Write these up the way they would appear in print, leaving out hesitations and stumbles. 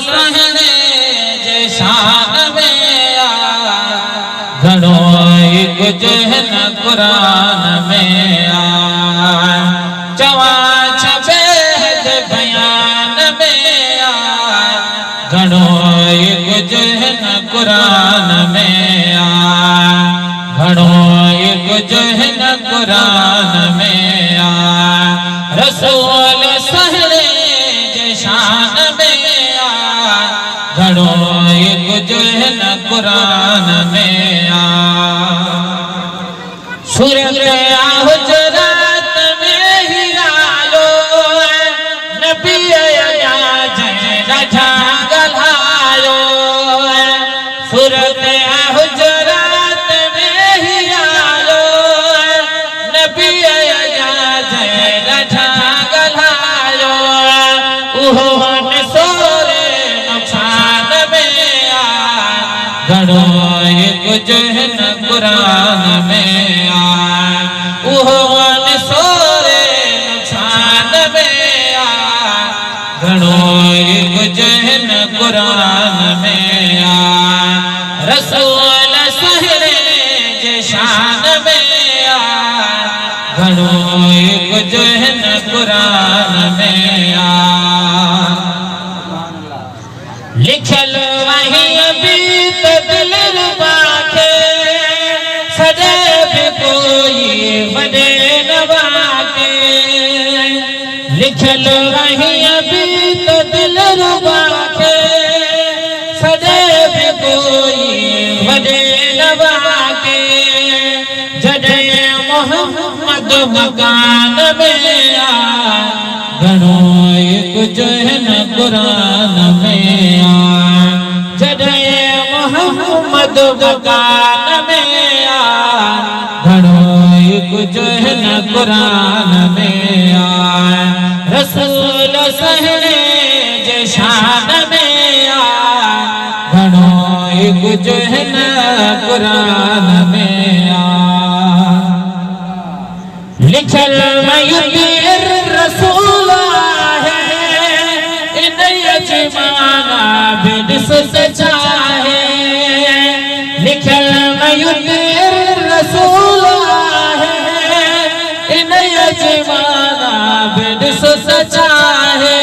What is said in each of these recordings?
सहणे जे शान में घणो ई कुझु हिन क़ुरान में चवा छबे जे बयान में घणो ई कुझु हिन क़ुरान में घणो ई कुझु हिन क़ुरान में रसूल सहणे जे शान में घणो ई कुझु हिन क़ुरान में सूरत हुजरात में ही आयो नबी अया जॾा ॻाल्हायो सूरत हुजरात में ही आयो नबी अया जॾा ॻाल्हायो उहो सोरे नुक़सान में घणो ई कुझु हिन क़ुरान में उहो सोरे नुक़सान में घणो ई कुझु हिन क़ुरान में रसूल सहणे जे शान में घणो ई कुझु हिन क़ुरान में लिखल वही अभी तो दिल रुबा के सजे भी कोई वडे नवा के लिखल वही अभी तो दिल रुबा के सजे भी कोई वडे नवा के जडे मोहम्मद मकान में घणो ई कुझु हिन क़ुरान में जडे मोहम्मद मकान में घणो ई कुझु हिन क़ुरान में रसूल सहणे जे शान में घणो ई कुझु हिन क़ुरान में लिखल मयूर रसूल है इन यजमाना बिदस चाहे लिखल मयूर रसूल है इन यजमाना बिदस चाहे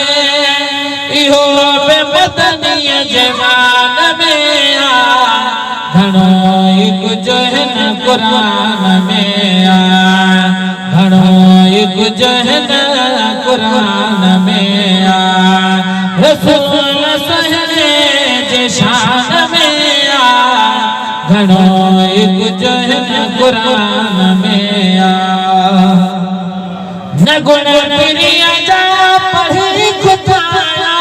इहो बेमतनी यजमान में घणो ई कुझु हिन क़ुरान में घणो ई कुझु हिन क़ुरान में रसूल सहणे जे शान में घणो ई कुझु हिन क़ुरान में न गुण पिरिया जा पढ़ी खुदाया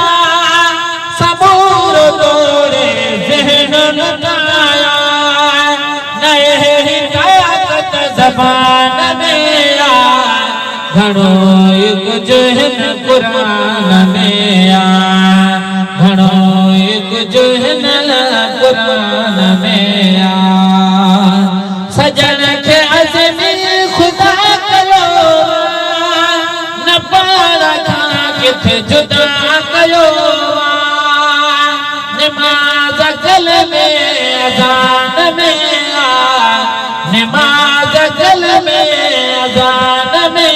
सबूर तोड़े ज़हन लुटाया नए हिदायत ज़बान में घणो ई कुझु हिन क़ुरान में घणो ई कुझु हिन क़ुरान में सजन खे अज़मी ख़ुदा कयो न पाण खां किथे जुदा कयो निमाज़ गल में अज़ान में निमाज़ गल में अज़ान में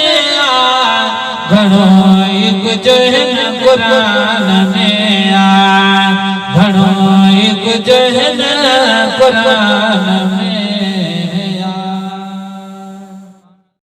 घणो ई कुझु हिन क़ुरान में घणो ई कुझु हिन क़ुरान में